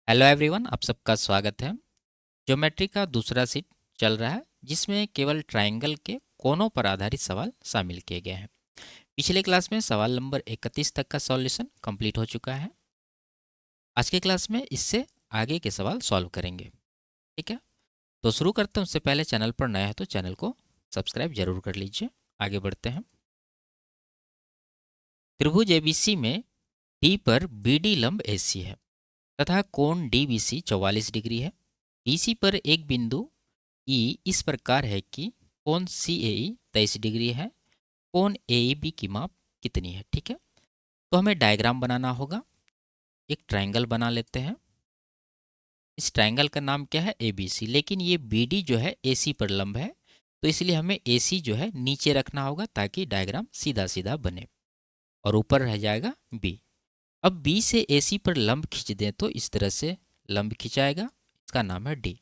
Hello everyone, आप सबका स्वागत है। ज्योमेट्री का दूसरा सीट चल रहा है जिसमें केवल ट्रायंगल के कोनों पर आधारित सवाल शामिल किए गए हैं। पिछले क्लास में सवाल नंबर 31 तक का सॉल्यूशन कंप्लीट हो चुका है। आज के क्लास में इससे आगे के सवाल सॉल्व करेंगे। ठीक है, तो शुरू करते हैं। उससे पहले चैनल पर नया है तो चैनल को सब्सक्राइब जरूर कर लीजिए। आगे बढ़ते हैं। त्रिभुज एबीसी में डी पर बीडी लंब एसी है तथा कोण डीबीसी 44 डिग्री है। बीसी पर एक बिंदु ई इस प्रकार है कि कोण सी ए ई 23 डिग्री है। कोण ए बी की माप कितनी है? ठीक है, तो हमें डायग्राम बनाना होगा। एक ट्रायंगल बना लेते हैं। इस ट्रायंगल का नाम क्या है? A B C. लेकिन ये बी डी जो है ए सी पर लंब है, तो इसलिए हमें ए सी जो है नीचे रखना होगा ताकि डायग्राम सीधा सीधा बने, और ऊपर रह जाएगा बी। अब बी से ए सी पर लंब खींच दें तो इस तरह से लंब खिंचाएगा। इसका नाम है डी।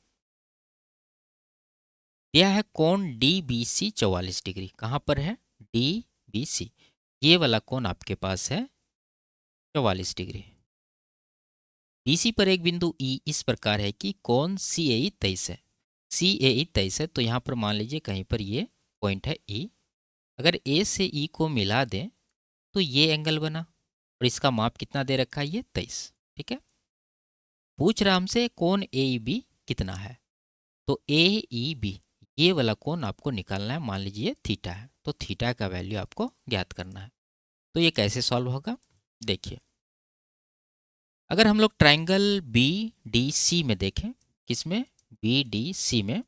यह है कोण डी बी सी 44 डिग्री। कहाँ पर है? D B C. ये वाला कोण आपके पास है 44 डिग्री। बीसी पर एक बिंदु ई इस प्रकार है कि कोण सी ए 23 है। सी ए 23 है तो यहाँ पर मान लीजिए कहीं पर ये पॉइंट है ई। अगर ए से ई को मिला दें तो ये एंगल बना, और इसका माप कितना दे रखा है? ये 23। ठीक है, पूछ रहा हमसे कोण ए बी कितना है। तो ए ई बी ये वाला कोण आपको निकालना है। मान लीजिए थीटा है, तो थीटा का वैल्यू आपको ज्ञात करना है। तो ये कैसे सॉल्व होगा? देखिए, अगर हम लोग ट्रायंगल बी डी सी में देखें, किसमें? बी डी सी में,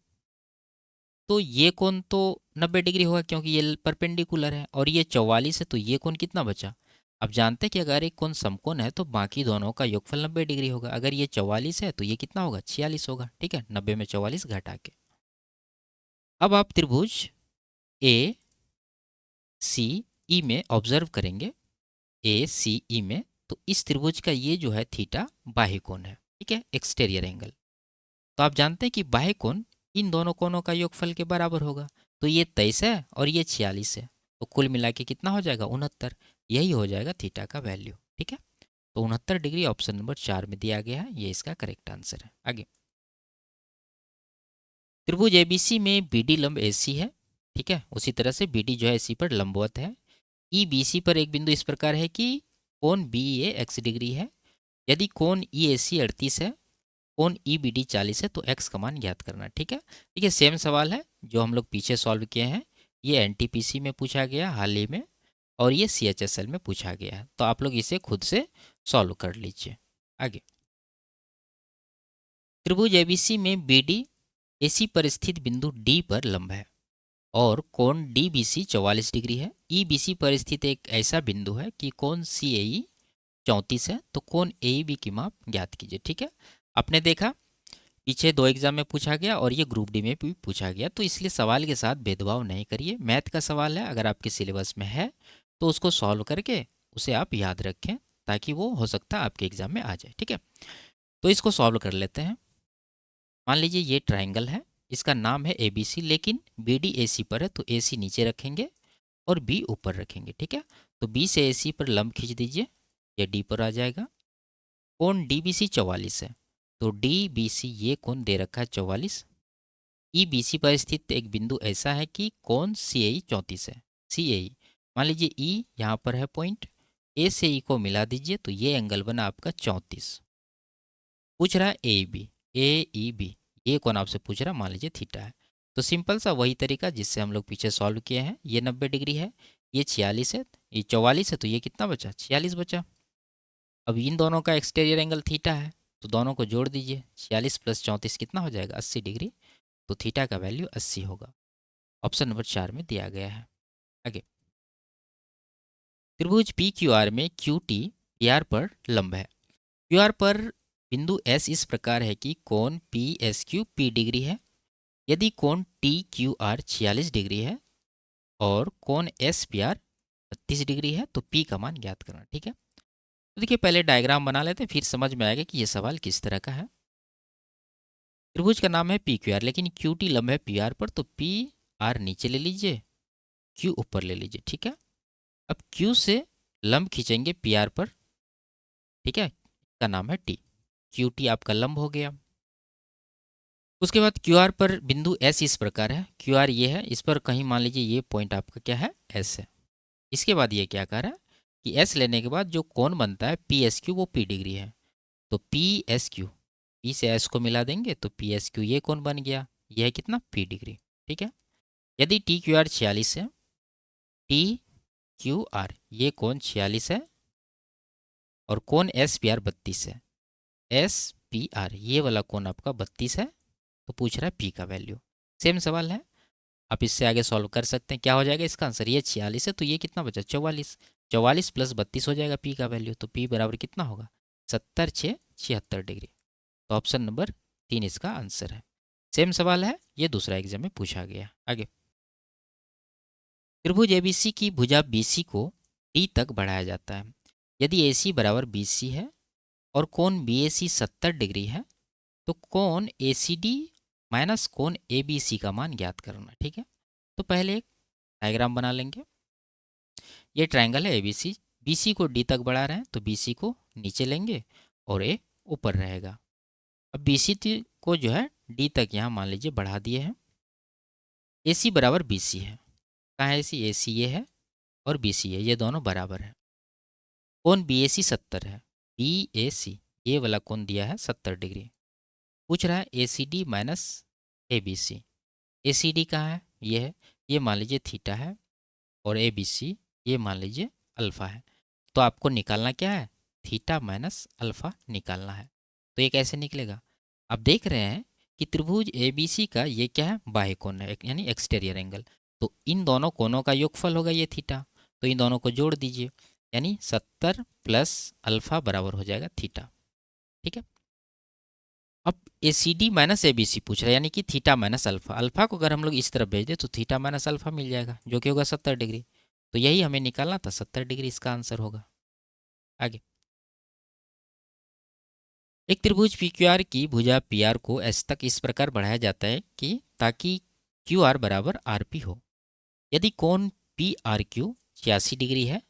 तो ये कोण तो 90 डिग्री होगा क्योंकि ये परपेंडिकुलर है, और ये 44 है तो ये कोण कितना बचा? अब जानते हैं कि अगर एक कोण समकोण है तो बाकी दोनों का योगफल 90 डिग्री होगा। अगर ये 44 है तो ये कितना होगा? 46 होगा। ठीक है, 90 में 44 घटा के। अब आप त्रिभुज ए सी ई में ऑब्जर्व करेंगे, ए सी ई में, तो इस त्रिभुज का ये जो है थीटा बाह्य कोण है। ठीक है, एक्सटेरियर एंगल। तो आप जानते हैं कि बाह्य कोण इन दोनों कोणों का योगफल के बराबर होगा। तो ये 23 है और ये 46 है, तो कुल मिला के कितना हो जाएगा? 69। यही हो जाएगा थीटा का वैल्यू। ठीक है, तो 69 डिग्री ऑप्शन नंबर 4 में दिया गया है, ये इसका करेक्ट आंसर है। आगे, त्रिभुज एबीसी में बीडी लंब एसी है। ठीक है, उसी तरह से बीडी जो है एसी पर लंबवत है। ई बी सी पर एक बिंदु इस प्रकार है कि कोण बी ए एक्स डिग्री है। यदि कोण ई ए सी 38 है, कोण ई बी डी 40 है, तो एक्स का मान ज्ञात करना है। ठीक है, देखिए सेम सवाल है जो हम लोग पीछे सॉल्व किए हैं। ये एन टी पी सी में पूछा गया हाल ही में, और ये सी एच एस एल में पूछा गया है। तो आप लोग इसे खुद से सॉल्व कर लीजिए। आगे, त्रिभुज ए बी सी में बी डी ए सी पर स्थित बिंदु डी पर लंब है, और कोण डी बी सी 44 डिग्री है। ई बी सी पर स्थित एक ऐसा बिंदु है कि कोण सी ए ई 34 है, तो कोण ए बी की माप ज्ञात कीजिए। ठीक है, आपने देखा पीछे 2 एग्जाम में पूछा गया और ये ग्रुप डी में भी पूछा गया, तो इसलिए सवाल के साथ भेदभाव नहीं करिए। मैथ का सवाल है, अगर आपके सिलेबस में है तो उसको सॉल्व करके उसे आप याद रखें, ताकि वो हो सकता है आपके एग्जाम में आ जाए। ठीक है, तो इसको सॉल्व कर लेते हैं। मान लीजिए ये ट्राइंगल है, इसका नाम है ए बी सी, लेकिन बी डी ए सी पर है तो ए सी नीचे रखेंगे और बी ऊपर रखेंगे। ठीक है, तो बी से ए सी पर लंब खींच दीजिए, ये डी पर आ जाएगा। कोण डी बी सी 44 है, तो डी बी सी ये कोण दे रखा है 44। ई बी सी पर स्थित एक बिंदु ऐसा है कि कोण सी ए 34 है। सी ए मान लीजिए ई यहाँ पर है पॉइंट, ए से ई को मिला दीजिए तो ये एंगल बना आपका 34। पूछ रहा है A B, A E B ये कौन आपसे पूछ रहा है? मान लीजिए थीटा है। तो सिंपल सा वही तरीका जिससे हम लोग पीछे सॉल्व किए हैं। ये 90 डिग्री है, ये 46 है, ये 44 है, तो ये कितना बचा? 46 बचा। अब इन दोनों का एक्सटीरियर एंगल थीटा है, तो दोनों को जोड़ दीजिए। 46 प्लस 34 कितना हो जाएगा? 80 डिग्री। तो थीटा का वैल्यू 80 होगा। ऑप्शन नंबर 4 में दिया गया है। आगे, त्रिभुज पी क्यू आर में क्यू टी पी आर पर लंब है। क्यू आर पर बिंदु एस इस प्रकार है कि कोण P S Q P degree है। यदि कोण टी क्यू आर 46 डिग्री है और कोण एस पी आर 32 डिग्री है, तो पी का मान ज्ञात करना। ठीक है, तो देखिए पहले डायग्राम बना लेते हैं, फिर समझ में आएगा कि ये सवाल किस तरह का है। त्रिभुज का नाम है पी क्यू आर, लेकिन क्यू टी लंब है पी आर पर, तो पी आर नीचे ले लीजिए, क्यू ऊपर ले लीजिए। ठीक है, अब क्यू से लंब खींचेंगे पी आर पर। ठीक है, इसका नाम है टी। क्यू टी आपका लंब हो गया। उसके बाद क्यू आर पर बिंदु एस इस प्रकार है, क्यू आर ये है, इस पर कहीं मान लीजिए ये पॉइंट आपका क्या है, एस है। इसके बाद ये क्या कर रहा है कि एस लेने के बाद जो कोण बनता है पी एस क्यू, वो पी डिग्री है। तो पी एस क्यू, पी से एस को मिला देंगे तो पी एस क्यू ये कोण बन गया, ये है कितना, पी डिग्री। ठीक है। यदि टी क्यू आर 46 है, टी क्यू आर ये कोण 46 है और कोण एस पी आर 32 है, एस पी आर ये वाला कोण आपका 32 है, तो पूछ रहा है पी का वैल्यू। सेम सवाल है, आप इससे आगे सॉल्व कर सकते हैं। क्या हो जाएगा इसका आंसर, ये 46 है तो ये कितना बचा, 44, 44 प्लस 32 हो जाएगा पी का वैल्यू, तो पी बराबर कितना होगा, 70 6 76 डिग्री। तो ऑप्शन नंबर 3 इसका आंसर है। सेम सवाल है, ये दूसरा एग्जाम में पूछा गया। आगे, त्रिभुज एबीसी की भुजा बीसी को डी तक बढ़ाया जाता है। यदि एसी बराबर बीसी है और कोण बीएसी 70 डिग्री है, तो कोण एसीडी माइनस कोण एबीसी का मान ज्ञात करना। ठीक है, तो पहले एक डायग्राम बना लेंगे। ये ट्रायंगल है एबीसी, बीसी को डी तक बढ़ा रहे हैं तो बीसी को नीचे लेंगे और ए ऊपर रहेगा। अब बीसी को जो है डी तक यहाँ मान लीजिए बढ़ा दिए हैं। एसी बराबर बीसी है, कहाँ है एसी, एसी ये है और बीसी है, ये दोनों बराबर है। कोण बीएसी 70 है, बीएसी ये वाला कोण दिया है 70 डिग्री। पूछ रहा है एसीडी माइनस एबीसी, एसीडी कहाँ है, ये है, ये मान लीजिए थीटा है और एबीसी ये मान लीजिए अल्फ़ा है। तो आपको निकालना क्या है, थीटा माइनस अल्फ़ा निकालना है। तो ये कैसे निकलेगा, आप देख रहे हैं कि त्रिभुज एबीसी का ये क्या है, बाह्य कोण है, यानी एक्सटीरियर एंगल। तो इन दोनों कोणों का योगफल होगा ये थीटा, तो इन दोनों को जोड़ दीजिए, यानी 70 प्लस अल्फ़ा बराबर हो जाएगा थीटा। ठीक है। अब A C D minus A B C पूछ रहा है, यानी कि थीटा माइनस अल्फ़ा, अल्फ़ा को अगर हम लोग इस तरफ भेज दें तो थीटा माइनस अल्फ़ा मिल जाएगा, जो कि होगा 70 डिग्री। तो यही हमें निकालना था, 70 डिग्री इसका आंसर होगा। आगे, एक त्रिभुज पी क्यू आर की भुजा पी आर को एस तक इस प्रकार बढ़ाया जाता है कि ताकि क्यू आर बराबर आर पी हो। यदि कोण पी आर क्यू 86 डिग्री है,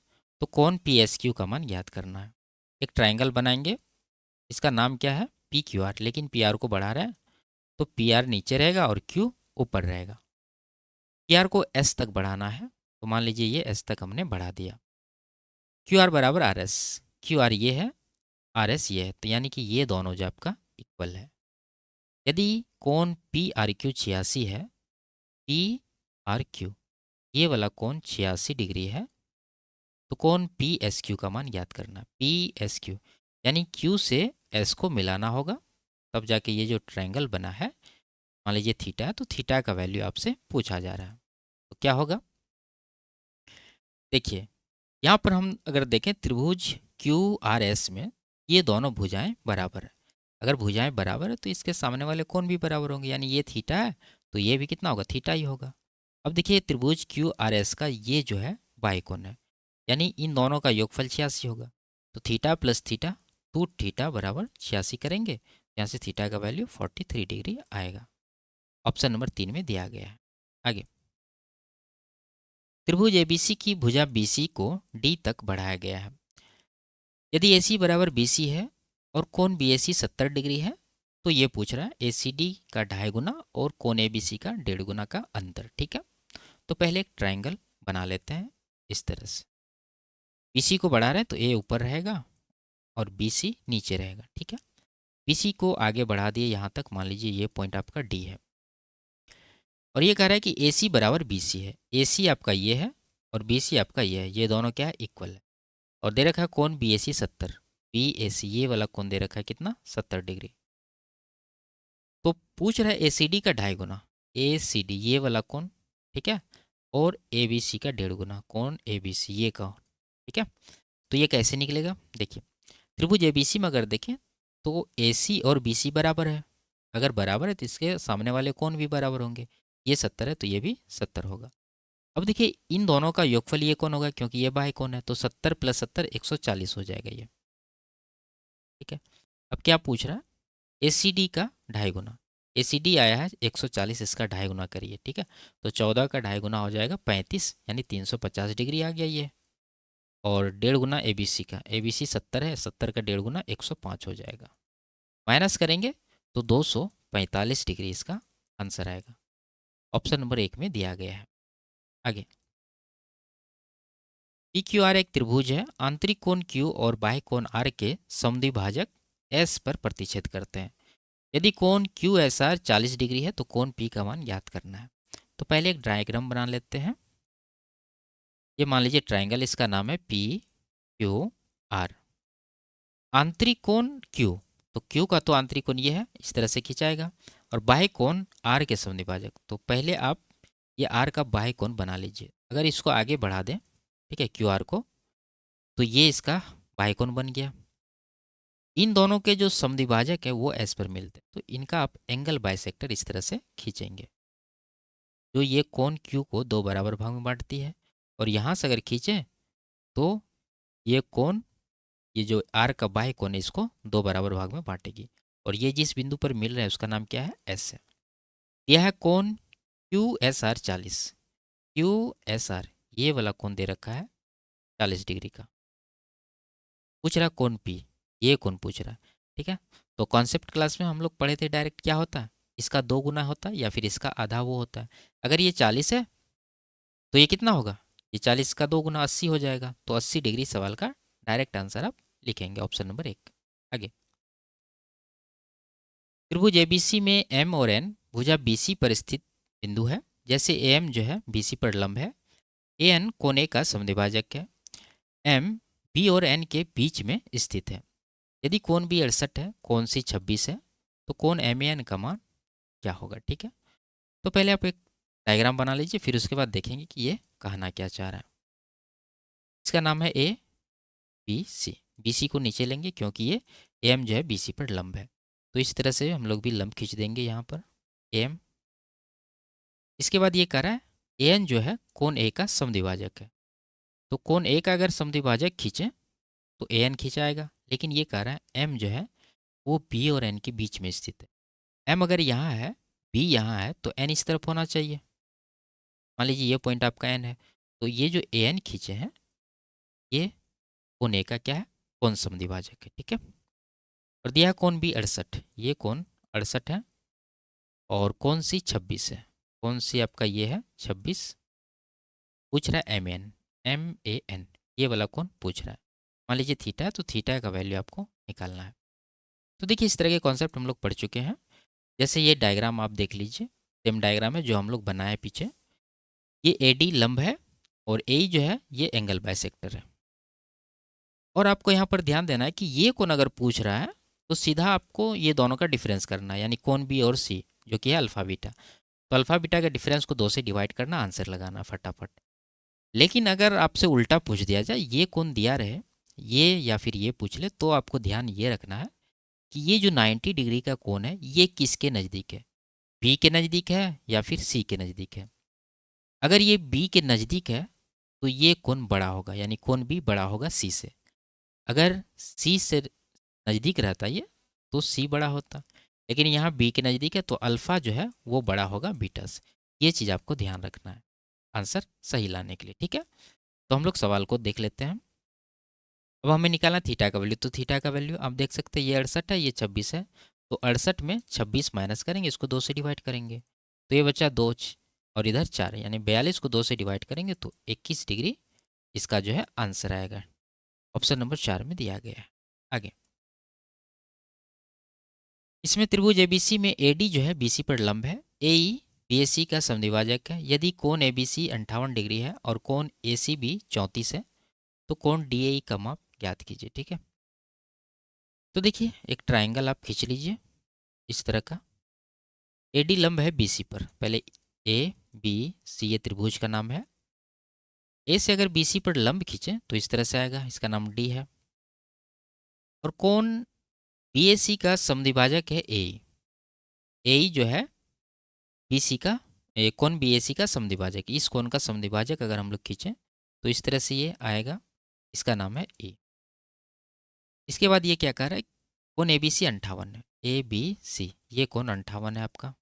तो कोण पी एस क्यू का मान ज्ञात करना है। एक ट्राइंगल बनाएंगे, इसका नाम क्या है, पी क्यू आर, लेकिन पी आर को बढ़ा रहा है तो पी आर नीचे रहेगा और क्यू ऊपर रहेगा। पी आर को एस तक बढ़ाना है, तो मान लीजिए ये एस तक हमने बढ़ा दिया। क्यू आर बराबर आर एस, क्यू आर ये है, आर एस ये है, तो यानी कि ये दोनों जो आपका इक्वल है। यदि कोण पी आर क्यू 86 है, पी आर क्यू ये वाला कोण 86 डिग्री है, तो कोण पी एस क्यू का मान ज्ञात करना। पी एस क्यू यानी क्यू से एस को मिलाना होगा, तब जाके ये जो ट्रायंगल बना है, मान लीजिए थीटा है, तो थीटा का वैल्यू आपसे पूछा जा रहा है। तो क्या होगा, देखिए यहाँ पर हम अगर देखें त्रिभुज क्यू आर एस में ये दोनों भुजाएं बराबर है। अगर भुजाएं बराबर है तो इसके सामने वाले कोण भी बराबर होंगे, यानी ये थीटा है तो ये भी कितना होगा, थीटा ही होगा। अब देखिए त्रिभुज क्यू आर एस का ये जो है बाह्य कोण है, यानी इन दोनों का योगफल 86 होगा। तो theta plus theta, two theta बराबर 86 करेंगे, यहाँ से थीटा का वैल्यू 43 डिग्री आएगा। ऑप्शन नंबर 3 में दिया गया है। आगे, त्रिभुज एबीसी की भुजा बीसी को डी तक बढ़ाया गया है। यदि AC बराबर BC है और कोण BAC 70 डिग्री है, तो ये पूछ रहा है ACD का 2.5 गुना और कोण ABC का 1.5 गुना का अंतर। ठीक है, तो पहले एक ट्रायंगल बना लेते हैं इस तरह से। BC को बढ़ा रहे हैं तो A ऊपर रहेगा और BC नीचे रहेगा। ठीक है, BC को आगे बढ़ा दिए यहाँ तक, मान लीजिए ये पॉइंट आपका D है और ये कह रहा है कि AC बराबर BC है। AC आपका ये है और BC आपका ये है, ये दोनों क्या है, इक्वल है। और दे रखा है कोण बी ए सी 70, बी ए सी ये वाला कोण दे रखा है कितना, 70 डिग्री। तो पूछ रहा है ए सी डी का 2.5 गुना, ए सी डी ये वाला कोण, ठीक है, और ए बी सी का 1.5 गुना, कोण ए बी सी ये का। ठीक है, तो ये कैसे निकलेगा, देखिए त्रिभुज ए बी सी में अगर देखें तो ए सी और बी सी बराबर है। अगर बराबर है तो इसके सामने वाले कोण भी बराबर होंगे, ये 70 है तो ये भी 70 होगा। अब देखिए इन दोनों का योगफल ये कौन होगा, क्योंकि ये बाह्य कोण है, तो 70 प्लस 70 140 हो जाएगा ये। ठीक है, अब क्या पूछ रहा है, ए सी डी का 2.5 गुना, ए सी डी आया है 140, इसका 2.5 गुना करिए। ठीक है, तो 14 का 2.5 गुना हो जाएगा 35, यानी 350 डिग्री आ गया ये। और 1.5 गुना ए बी सी का, ए बी सी 70 है, 70 का 1.5 गुना 105 हो जाएगा। माइनस करेंगे तो 245 डिग्री इसका आंसर आएगा। ऑप्शन नंबर 1 में दिया गया है। आगे, पी क्यू आर एक त्रिभुज है। आंतरिक कोण क्यू और बाह्य कोण आर के समद्विभाजक एस पर प्रतिच्छेद करते हैं। यदि कोण क्यू एस आर 40 डिग्री है तो कोण पी का मान ज्ञात करना है। तो पहले एक डायग्राम बना लेते हैं। ये मान लीजिए ट्राइंगल, इसका नाम है पी क्यू आर। आंतरिक कोण क्यू, तो क्यू का तो आंतरिक कोण ये है, इस तरह से खिंचाएगा, और बाह्य कोण आर के समद्विभाजक। तो पहले आप ये आर का बाह्य कोण बना लीजिए। अगर इसको आगे बढ़ा दें, ठीक है, क्यू आर को, तो ये इसका बाह्य कोण बन गया। इन दोनों के जो समद्विभाजक है वो एस पर मिलते हैं, तो इनका आप एंगल बाइसेक्टर इस तरह से खींचेंगे, जो ये कोण क्यू को दो बराबर भाग में बांटती है। और यहाँ से अगर खींचें तो ये कोण, ये जो आर का बाह्य कोण है, इसको दो बराबर भाग में बांटेगी। और ये जिस बिंदु पर मिल रहा है उसका नाम क्या है, एस है। यह है कोण Q S R 40। Q S R ये वाला कोण दे रखा है 40 डिग्री का। पूछ रहा कोण पी, ये कोण पूछ रहा है, ठीक है। तो कॉन्सेप्ट क्लास में हम लोग पढ़े थे डायरेक्ट क्या होता है, इसका दो गुना होता है या फिर इसका आधा वो होता है। अगर ये 40 है तो ये कितना होगा, ये 40 का दो गुना 80 हो जाएगा। तो 80 डिग्री सवाल का डायरेक्ट आंसर आप लिखेंगे, ऑप्शन नंबर 1। आगे, त्रिभुज एबीसी में एम और एन भुजा बीसी पर स्थित बिंदु है। जैसे एम जो है बीसी पर लंब है, ए एन कोण ए का समद्विभाजक है, एम बी और एन के बीच में स्थित है। यदि कोण बी 68 है, कोण सी 26 है, तो कोण एम एन का मान क्या होगा, ठीक है। तो पहले आप एक डायग्राम बना लीजिए, फिर उसके बाद देखेंगे कि ये कहना क्या चाह रहा है। इसका नाम है A B C. B C को नीचे लेंगे क्योंकि ये एम जो है बी सी पर लंब है, तो इस तरह से हम लोग भी लंब खींच देंगे यहाँ पर एम। इसके बाद ये कह रहा है ए एन जो है कोण ए का समद्विभाजक है। तो कोण ए का अगर समद्विभाजक खींचें तो ए एन खींचाएगा, लेकिन ये कह रहा है एम जो है वो बी और एन के बीच में स्थित है। एम अगर यहाँ है, बी यहाँ है, तो एन इस तरफ होना चाहिए। मान लीजिए ये पॉइंट आपका एन है, तो ये जो ए एन खींचे हैं ये कोण ए का क्या है, कोण समद्विभाजक है, ठीक है। और दिया कोण बी 68, ये कोण 68 है, और कोण सी 26 है। कोण सी आपका ये है 26। पूछ रहा है M N, M A N, ये वाला कोण पूछ रहा है। मान लीजिए थीटा है, तो थीटा का वैल्यू आपको निकालना है। तो देखिए इस तरह के कॉन्सेप्ट हम लोग पढ़ चुके हैं। जैसे ये डायग्राम आप देख लीजिए, सेम डायग्राम है जो हम लोग बनाए पीछे। ये ए डी लंब है और ए जो है ये एंगल बाइसेक्टर है। और आपको यहाँ पर ध्यान देना है कि ये कोण अगर पूछ रहा है तो सीधा आपको ये दोनों का डिफरेंस करना है, यानी कोण बी और सी जो कि है अल्फा बीटा। तो अल्फा बीटा के डिफरेंस को 2 से डिवाइड करना, आंसर लगाना फटाफट। लेकिन अगर आपसे उल्टा पूछ दिया जाए, ये कोण दिया रहे ये या फिर ये पूछ ले, तो आपको ध्यान ये रखना है कि ये जो 90 डिग्री का कोण है ये किसके नज़दीक है, बी के नज़दीक है या फिर सी के नज़दीक है। अगर ये बी के नज़दीक है तो ये कोण बड़ा होगा, यानी कोण बी बड़ा होगा सी से। अगर सी से नज़दीक रहता ये तो सी बड़ा होता, लेकिन यहाँ बी के नज़दीक है तो अल्फ़ा जो है वो बड़ा होगा बीटा से। ये चीज़ आपको ध्यान रखना है आंसर सही लाने के लिए, ठीक है। तो हम लोग सवाल को देख लेते हैं। अब हमें निकालना थीटा का वैल्यू, तो थीटा का वैल्यू आप देख सकते हैं, ये 68 है, ये 26 है। तो 68 में 26 माइनस करेंगे, इसको 2 से डिवाइड करेंगे, तो ये बचा 2 और इधर 4, यानी 42 को 2 से डिवाइड करेंगे तो 21 डिग्री इसका जो है आंसर आएगा। ऑप्शन नंबर 4 में दिया गया है। आगे, इसमें त्रिभुज एबीसी में एडी जो है बीसी पर लंब है, एई बीएसी का समद्विभाजक है। यदि कोण एबीसी 58 डिग्री है और कोण एसीबी 34 है, तो कोण डीएई का माप ज्ञात कीजिए, ठीक है। तो देखिए एक ट्राइंगल आप खींच लीजिए इस तरह का। एडी लंब है बीसी पर, पहले ए बी सी ये त्रिभुज का नाम है। ए से अगर बीसी पर लंब खींचे तो इस तरह से आएगा, इसका नाम डी है। और कोण बीएसी का समद्विभाजक है ए, ए जो है बीसी का कोण बीएसी का समद्विभाजक। इस कोण का समद्विभाजक अगर हम लोग खींचें तो इस तरह से ये आएगा, इसका नाम है ए। इसके बाद ये क्या कह रहा है, कोण ए बी सी 58 है, ए बी सी ये कोण 58 है आपका।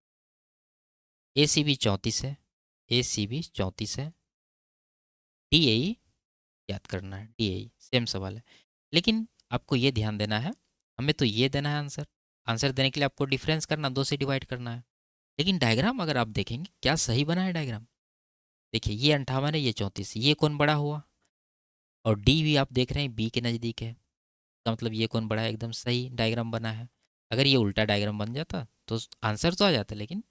ए सी बी 34 है, ए सी बी 34 है। डी ए याद करना है, डी ए सेम सवाल है, लेकिन आपको ये ध्यान देना है, हमें तो ये देना है आंसर, आंसर देने के लिए आपको डिफरेंस करना, 2 से डिवाइड करना है। लेकिन डायग्राम अगर आप देखेंगे क्या सही बना है डायग्राम। देखिए ये 58 है, ये 34, ये कौन बड़ा हुआ, और डी भी आप देख रहे हैं बी के नज़दीक है, इसका मतलब ये कौन बड़ा है, एकदम सही डायग्राम बना है। अगर ये उल्टा डायग्राम बन जाता तो आंसर तो आ जाता, लेकिन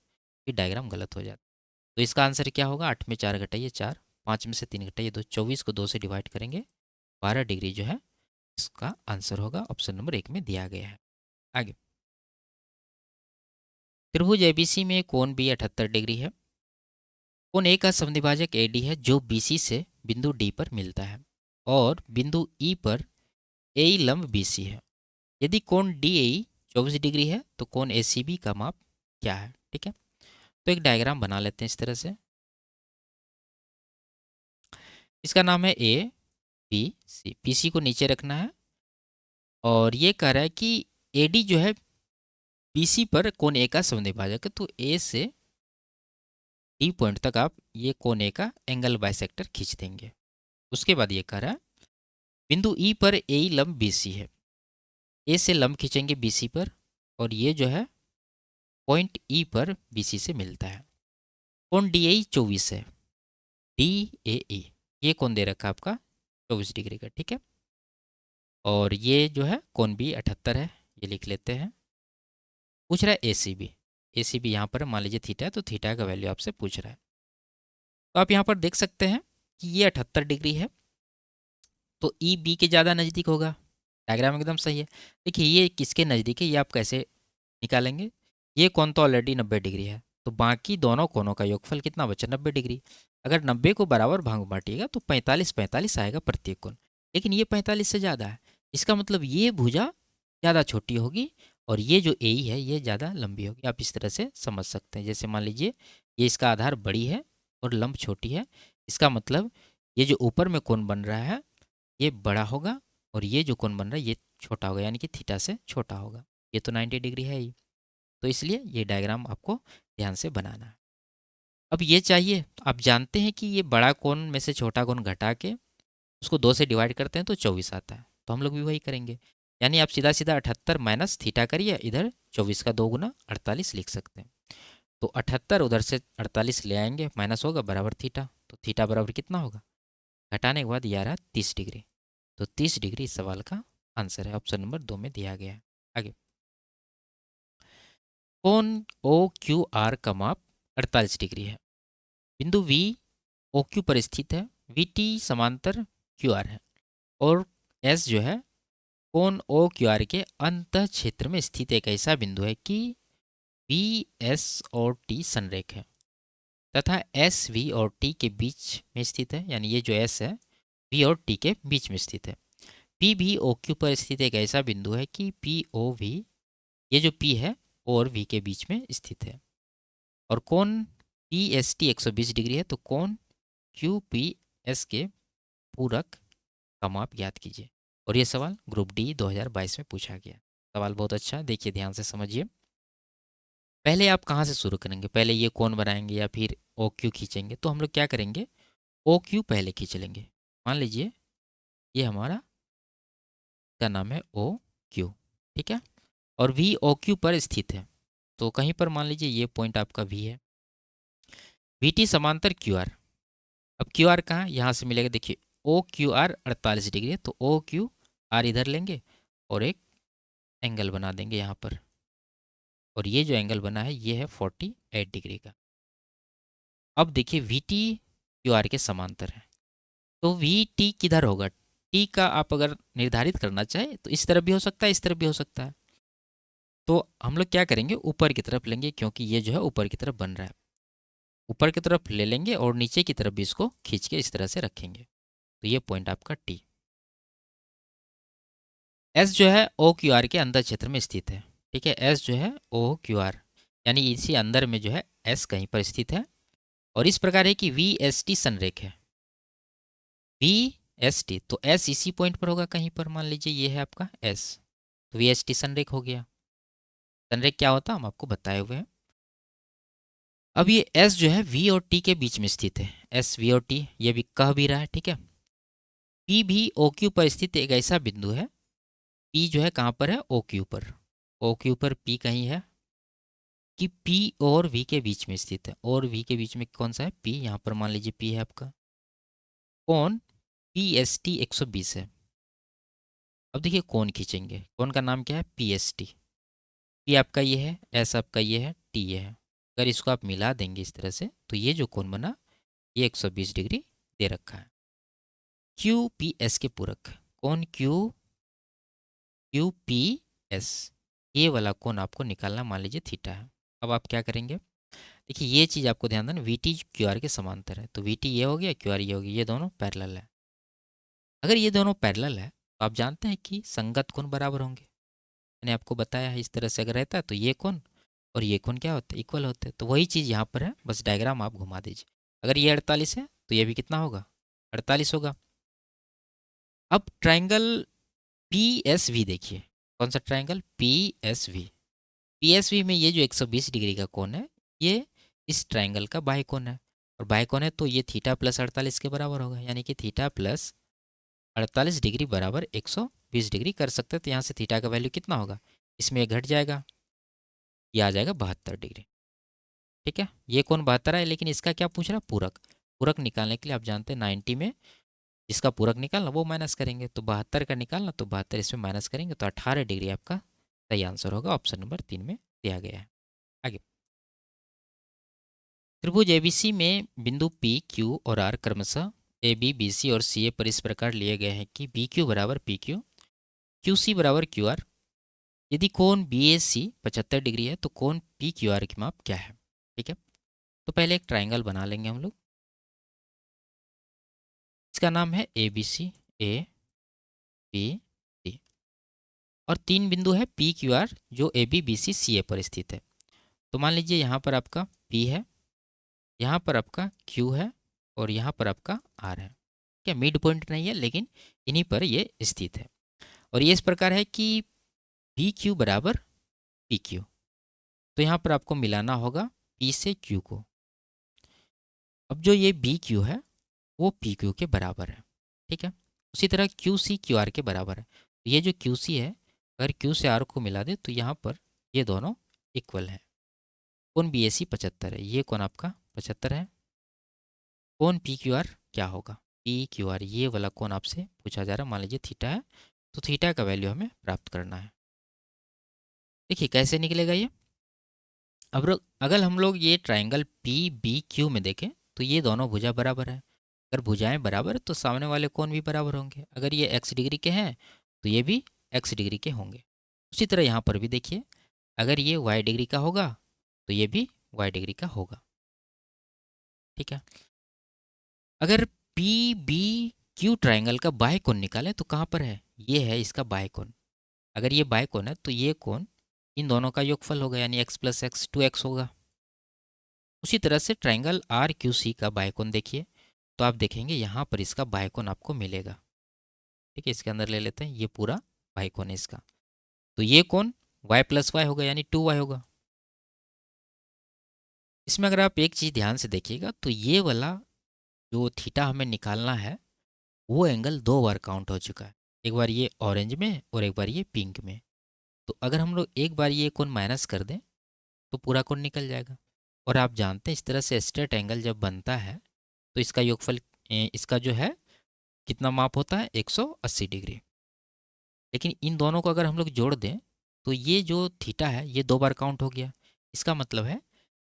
ये डायग्राम गलत हो जाता। तो इसका आंसर क्या होगा, 8 में 4 घटाइए 4, 5 में से 3 घटाइए 2, 24 को 2 से डिवाइड करेंगे, 12 डिग्री जो है इसका आंसर होगा। ऑप्शन नंबर 1 में दिया गया है। आगे, त्रिभुज एबीसी में कोण बी 78 डिग्री है। कोण ए का समद्विभाजक एडी है जो बीसी से बिंदु डी पर मिलता है, और बिंदु ई पर ए लंब बीसी है। यदि कोण डी ए 24 डिग्री है तो कोण ए सी बी का माप क्या है। ठीक है, तो एक डायग्राम बना लेते हैं इस तरह से। इसका नाम है A B C, P C को नीचे रखना है, और ये कह रहा है कि ए डी जो है बी सी पर कोण ए का समद्विभाजक है, तो ए से डी पॉइंट तक आप ये कोण ए का एंगल बाइसेक्टर खींच देंगे। उसके बाद ये कह रहा है बिंदु ई पर ए लंब बी सी है, ए से लंब खींचेंगे बी सी पर, और ये जो है पॉइंट ई पर बी सी से मिलता है। कोण डी ए 24 है, डी ए ई ये कोण दे रखा है आपका 24 डिग्री का। ठीक है, और ये जो है कोण बी 78 है, ये लिख लेते हैं। पूछ रहा है ए सी बी यहाँ पर मान लीजिए थीटा है, तो थीटा का वैल्यू आपसे पूछ रहा है। तो आप यहाँ पर देख सकते हैं कि ये 78 डिग्री है, तो ई बी के ज़्यादा नज़दीक होगा। डायग्राम एकदम सही है। देखिए ये किसके नज़दीक है, ये आप कैसे निकालेंगे। ये कोण तो ऑलरेडी 90 डिग्री है, तो बाकी दोनों कोणों का योगफल कितना बचा, 90 डिग्री। अगर 90 को बराबर भाग बांटिएगा तो 45 45 आएगा प्रत्येक कोण, लेकिन ये 45 से ज़्यादा है। इसका मतलब ये भुजा ज़्यादा छोटी होगी, और ये जो ए है ये ज़्यादा लंबी होगी। आप इस तरह से समझ सकते हैं। जैसे मान लीजिए ये इसका आधार बड़ी है और लंब छोटी है, इसका मतलब ये जो ऊपर में कोण बन रहा है ये बड़ा होगा, और ये जो कोण बन रहा है ये छोटा होगा, यानी कि थीटा से छोटा होगा। ये तो 90 डिग्री है ही, तो इसलिए ये डायग्राम आपको ध्यान से बनाना है। अब ये चाहिए, आप जानते हैं कि ये बड़ा कोण में से छोटा कोण घटा के उसको 2 से डिवाइड करते हैं तो 24 आता है, तो हम लोग भी वही करेंगे। यानी आप सीधा सीधा 78 माइनस थीटा करिए, इधर 24 का 2 गुना 48 लिख सकते हैं। तो 78 उधर से 48 ले आएंगे, माइनस होगा बराबर थीटा, तो थीटा बराबर कितना होगा, घटाने के बाद ये आ रहा है 30 डिग्री। तो 30 डिग्री इस सवाल का आंसर है, ऑप्शन नंबर 2 में दिया गया है। आगे, कोण ओ क्यू आर का माप 48 डिग्री है। बिंदु वी ओ क्यू पर स्थित है, वी टी समांतर क्यू आर है, और एस जो है कोण ओ क्यू आर के अंत क्षेत्र में स्थित एक ऐसा बिंदु है कि वी एस और टी संरेख है, तथा एस वी और टी के बीच में स्थित है। यानी ये जो एस है वी और टी के बीच में स्थित है। पी भी ओ क्यू पर स्थित एक ऐसा बिंदु है कि पी ओ वी, ये जो पी है ओ और वी के बीच में स्थित है। और कोण पी एस टी 120 डिग्री है, तो कोण क्यू पी एस के पूरक का माप ज्ञात कीजिए। और ये सवाल ग्रुप डी 2022 में पूछा गया। सवाल बहुत अच्छा है, देखिए ध्यान से समझिए। पहले आप कहाँ से शुरू करेंगे, पहले ये कोण बनाएंगे या फिर ओ क्यू खींचेंगे। तो हम लोग क्या करेंगे, ओ क्यू पहले खींच लेंगे। मान लीजिए ये हमारा का नाम है ओ क्यू, ठीक है, और वी ओ क्यू पर स्थित है, तो कहीं पर मान लीजिए ये पॉइंट आपका वी है। वी टी समांतर क्यू आर, अब क्यू आर कहाँ, यहाँ से मिलेगा। देखिए ओ क्यू आर 48 डिग्री है, तो ओ क्यू आर इधर लेंगे और एक एंगल बना देंगे यहाँ पर, और ये जो एंगल बना है ये है 48 डिग्री का। अब देखिए वी टी क्यू आर के समांतर है, तो वी टी किधर होगा, टी का आप अगर निर्धारित करना चाहें तो इस तरफ भी हो सकता है, इस तरफ भी हो सकता है। तो हम लोग क्या करेंगे, ऊपर की तरफ लेंगे, क्योंकि ये जो है ऊपर की तरफ बन रहा है। ऊपर की तरफ ले लेंगे और नीचे की तरफ भी इसको खींच के इस तरह से रखेंगे, तो ये पॉइंट आपका टी। एस जो है ओ क्यू आर के अंदर क्षेत्र में स्थित है, ठीक है, एस जो है ओ क्यू आर यानी इसी अंदर में जो है एस कहीं पर स्थित है। और इस प्रकार है कि वी एस टी संरेख है, वी एस टी, तो एस इसी पॉइंट पर होगा कहीं पर, मान लीजिए ये है आपका एस, तो वी एस टी संरेख हो गया। संरेख क्या होता है हम आपको बताए हुए हैं। अब ये एस जो है वी और टी के बीच में स्थित है, एस वी और टी ये भी कह भी रहा है, ठीक है। पी भी ओ क्यू पर स्थित एक ऐसा बिंदु है, पी जो है कहाँ पर है, ओ क्यू पर, ओ के ऊपर पी कहीं है कि पी और वी के बीच में स्थित है, और वी के बीच में कौन सा है, पी। यहाँ पर मान लीजिए पी है आपका। कौन पी एस टी 120 है। अब देखिए कौन खींचेंगे, कौन का नाम क्या है, पी एस टी। पी आपका ये है, एस आपका ये है, टी ये है। अगर इसको आप मिला देंगे इस तरह से तो ये जो कोण बना ये 120 डिग्री दे रखा है। क्यू पी एस के पूरक, कौन क्यू क्यू पी एस, ये वाला कोण आपको निकालना, मान लीजिए थीटा है। अब आप क्या करेंगे, देखिए ये चीज़ आपको ध्यान देना, वी टी क्यू आर के समांतर है, तो वी टी ये हो गया, क्यू आर ये हो गया, ये दोनों पैरेलल है। अगर ये दोनों पैरेलल है तो आप जानते हैं कि संगत कोण बराबर होंगे। मैंने आपको बताया है इस तरह से अगर रहता है तो ये कोण और ये कोण क्या होते हैं, इक्वल होते हैं। तो वही चीज़ यहाँ पर है, बस डायग्राम आप घुमा दीजिए। अगर ये 48 है तो ये भी कितना होगा, 48 होगा। अब ट्राइंगल पी एस वी देखिए, कौन सा triangle, P S V. P S V में ये जो 120 डिग्री का कोण है ये इस ट्राइंगल का बाह्य कोण है, और बाह्य कोण है तो ये थीटा प्लस 48 के बराबर होगा, यानी कि थीटा प्लस 48 डिग्री बराबर 120 डिग्री कर सकते हैं। तो यहाँ से थीटा का वैल्यू कितना होगा, इसमें ये घट जाएगा, ये आ जाएगा 72 डिग्री। ठीक है, ये कोण 72 है, लेकिन इसका क्या पूछ रहा है, पूरक। पूरक निकालने के लिए आप जानते हैं 90 में जिसका पूरक निकालना वो माइनस करेंगे, तो 72 का निकालना तो 72 इसमें माइनस करेंगे, तो 18 डिग्री आपका सही आंसर होगा, ऑप्शन नंबर 3 में दिया गया है। आगे, त्रिभुज एबीसी में बिंदु पी क्यू और आर क्रमशः ए बी बी सी और सी ए पर इस प्रकार लिए गए हैं कि बी क्यू बराबर पी क्यू, क्यू सी बराबर क्यू आर। यदि कोण बी ए सी 75 डिग्री है तो कोण पी क्यू आर की माप क्या है। ठीक है, तो पहले एक ट्राइंगल बना लेंगे हम लोग, इसका नाम है A B C, A B सी, और 3 बिंदु है पी क्यू आर जो ए बी बी सी सी ए पर स्थित है। तो मान लीजिए यहाँ पर आपका पी है, यहाँ पर आपका क्यू है, और यहाँ पर आपका आर है। क्या मिड पॉइंट नहीं है, लेकिन इन्हीं पर ये स्थित है। और ये इस प्रकार है कि पी क्यू बराबर पी क्यू, तो यहाँ पर आपको मिलाना होगा पी से क्यू को। अब जो ये बी क्यू है वो पी क्यू के बराबर है। ठीक है, उसी तरह क्यू सी क्यू आर के बराबर है। तो ये जो क्यू सी है अगर क्यू से आर को मिला दे तो यहाँ पर ये दोनों इक्वल हैं। कौन बी ए सी 75 है, ये कौन आपका 75 है। कौन पी क्यू आर क्या होगा, पी क्यू आर ये वाला कौन आपसे पूछा जा रहा है, मान लीजिए थीटा है, तो थीटा का वैल्यू हमें प्राप्त करना है। देखिए कैसे निकलेगा ये। अब अगर हम लोग ये ट्राइंगल पी बी क्यू में देखें तो ये दोनों भुजा बराबर है। अगर भुजाएं बराबर है तो सामने वाले कोण भी बराबर होंगे। अगर ये एक्स डिग्री के हैं तो ये भी एक्स डिग्री के होंगे। उसी तरह यहाँ पर भी देखिए, अगर ये वाई डिग्री का होगा तो ये भी वाई डिग्री का होगा। ठीक है, अगर पी बी क्यू ट्राइंगल का बाह्य कोण निकाले तो कहाँ पर है, ये है इसका बाह्य कोण। अगर ये बाह्य कोण है तो ये कोण इन दोनों का योगफल होगा, यानी एक्स प्लस एक्स 2x होगा। उसी तरह से ट्राइंगल आर क्यू सी का बाह्य कोण देखिए, तो आप देखेंगे यहाँ पर इसका बाह्य कोण आपको मिलेगा। ठीक है, इसके अंदर ले लेते हैं, ये पूरा बाह्य कोण है इसका, तो ये कोण y प्लस वाई होगा, यानी 2y होगा। इसमें अगर आप एक चीज़ ध्यान से देखिएगा तो ये वाला जो थीटा हमें निकालना है वो एंगल 2 बार काउंट हो चुका है, एक बार ये ऑरेंज में और एक बार ये पिंक में। तो अगर हम लोग एक बार ये कोण माइनस कर दें तो पूरा कोण निकल जाएगा। और आप जानते हैं इस तरह से स्ट्रेट एंगल जब बनता है तो इसका योगफल इसका जो है कितना माप होता है, 180 डिग्री। लेकिन इन दोनों को अगर हम लोग जोड़ दें तो ये जो थीटा है ये 2 बार काउंट हो गया। इसका मतलब है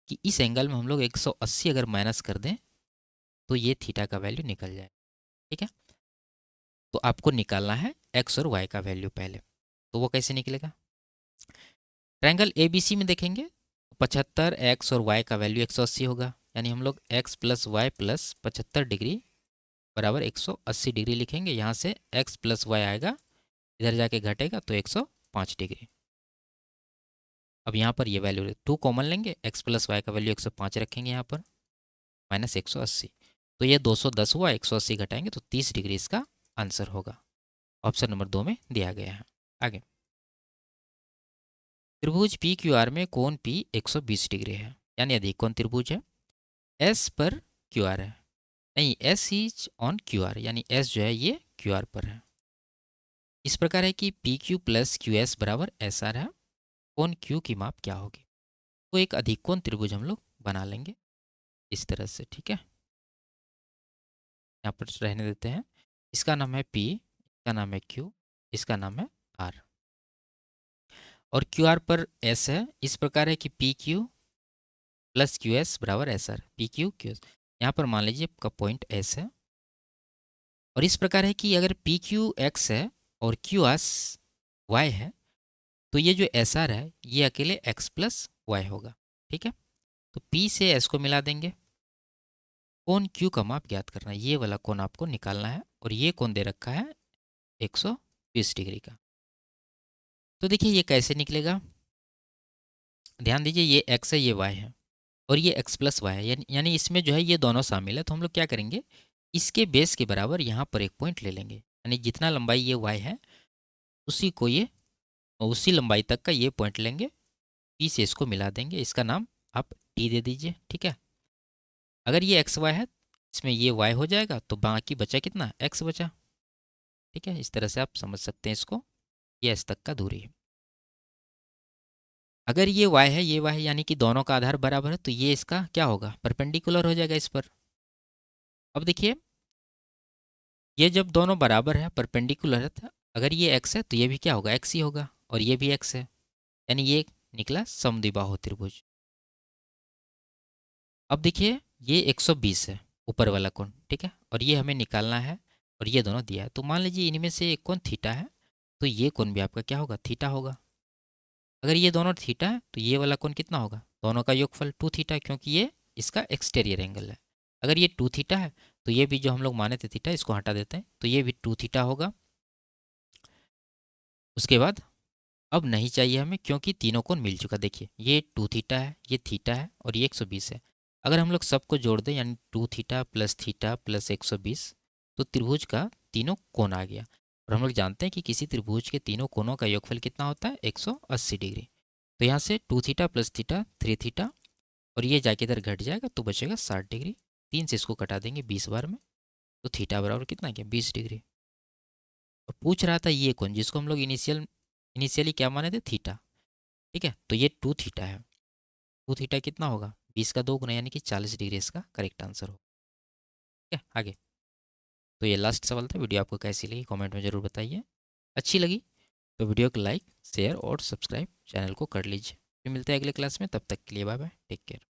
कि इस एंगल में हम लोग 180 अगर माइनस कर दें तो ये थीटा का वैल्यू निकल जाए। ठीक है, तो आपको निकालना है एक्स और वाई का वैल्यू पहले, तो वो कैसे निकलेगा। ट्रायंगल ए बी सी में देखेंगे 75 एक्स और वाई का वैल्यू 180 होगा, यानी हम लोग x plus y plus 75 degree बराबर 180 डिग्री लिखेंगे। यहाँ से एक्स प्लस वाई आएगा, इधर जाके घटेगा तो 105 डिग्री। अब यहाँ पर ये वैल्यू 2 कॉमन लेंगे, एक्स प्लस वाई का वैल्यू 105 रखेंगे यहाँ पर माइनस 180, तो ये 210 हुआ, 180 घटाएंगे तो 30 डिग्री इसका आंसर होगा। ऑप्शन नंबर 2 में दिया गया है। आगे, त्रिभुज पी क्यू आर में कोण पी 120 डिग्री है, यानी अधिक कोण त्रिभुज है। एस पर क्यू आर है, नहीं S is on Q R, यानी एस जो है ये क्यू आर पर है। इस प्रकार है कि P Q plus Q S बराबर एस आर है। कोण क्यू की माप क्या होगी। तो एक अधिकोण त्रिभुज हम लोग बना लेंगे इस तरह से, ठीक है। यहाँ पर रहने देते हैं। इसका नाम है पी, इसका नाम है क्यू, इसका नाम है आर, और क्यू आर पर एस है। इस प्रकार है कि P Q plus Q S बराबर S R, P Q Q S. यहाँ पर मान लीजिए आपका पॉइंट एस है, और इस प्रकार है कि अगर पी क्यू एक्स है और क्यू एस वाई है, तो ये जो एस आर है ये अकेले एक्स प्लस वाई होगा, ठीक है। तो पी से एस को मिला देंगे। कोण क्यू का माप ज्ञात करना है, ये वाला कोण आपको निकालना है, और ये कोण दे रखा है 120 डिग्री का। तो देखिए ये कैसे निकलेगा, ध्यान दीजिए, ये एक्स है, ये वाई है, और ये एक्स प्लस वाई है, यानी इसमें जो है ये दोनों शामिल है। तो हम लोग क्या करेंगे, इसके बेस के बराबर यहाँ पर एक पॉइंट ले लेंगे, यानी जितना लंबाई ये वाई है उसी को ये, उसी लंबाई तक का ये पॉइंट लेंगे, पी से इसको मिला देंगे, इसका नाम आप टी दे दीजिए, ठीक है। अगर ये एक्स वाई है, इसमें ये वाई हो जाएगा, तो बाकी बचा कितना, एक्स बचा, ठीक है। इस तरह से आप समझ सकते हैं इसको, ये एस तक का दूरी है। अगर ये y है, ये y है, यानी कि दोनों का आधार बराबर है, तो ये इसका क्या होगा, परपेंडिकुलर हो जाएगा इस पर। अब देखिए, ये जब दोनों बराबर है, परपेंडिकुलर है, तो अगर ये x है तो ये भी क्या होगा, x ही होगा, और ये भी x है, यानी ये निकला समद्विबाहु त्रिभुज। अब देखिए, ये 120 है ऊपर वाला कोण, ठीक है, और ये हमें निकालना है, और ये दोनों दिया है। तो मान लीजिए इनमें से एक कोण थीटा है, तो ये कोण भी आपका क्या होगा, थीटा होगा। अगर ये दोनों थीटा है तो ये वाला कोण कितना होगा, दोनों का योगफल 2 थीटा, क्योंकि ये इसका एक्सटीरियर एंगल है। अगर ये 2 थीटा है तो ये भी जो हम लोग माने थे थीटा, इसको हटा देते हैं, तो ये भी 2 थीटा होगा। उसके बाद अब नहीं चाहिए हमें, क्योंकि तीनों कोण मिल चुका। देखिए ये 2 थीटा है, ये थीटा है, और ये 120 है। अगर हम लोग सबको जोड़ दें, यानी 2 थीटा प्लस 120, तो त्रिभुज का तीनों कोण आ गया। और हम लोग जानते हैं कि किसी त्रिभुज के तीनों कोणों का योगफल कितना होता है, 180 डिग्री। तो यहाँ से 2 थीटा प्लस थीटा 3 थीटा, और ये जाके इधर घट जाएगा तो बचेगा 60 डिग्री। 3 से इसको कटा देंगे 20 बार में, तो थीटा बराबर कितना गया, 20 डिग्री। और पूछ रहा था ये कौन, जिसको हम लोग इनिशियली क्या माने थे, थीटा, ठीक है। तो ये 2 थीटा है, 2 थीटा कितना होगा, 20 का 2 गुना, यानी कि 40 डिग्री इसका करेक्ट आंसर होगा, ठीक है। आगे, तो ये लास्ट सवाल था। वीडियो आपको कैसी लगी कमेंट में ज़रूर बताइए। अच्छी लगी तो वीडियो को लाइक शेयर और सब्सक्राइब चैनल को कर लीजिए। फिर मिलते हैं अगले क्लास में, तब तक के लिए बाय बाय, टेक केयर।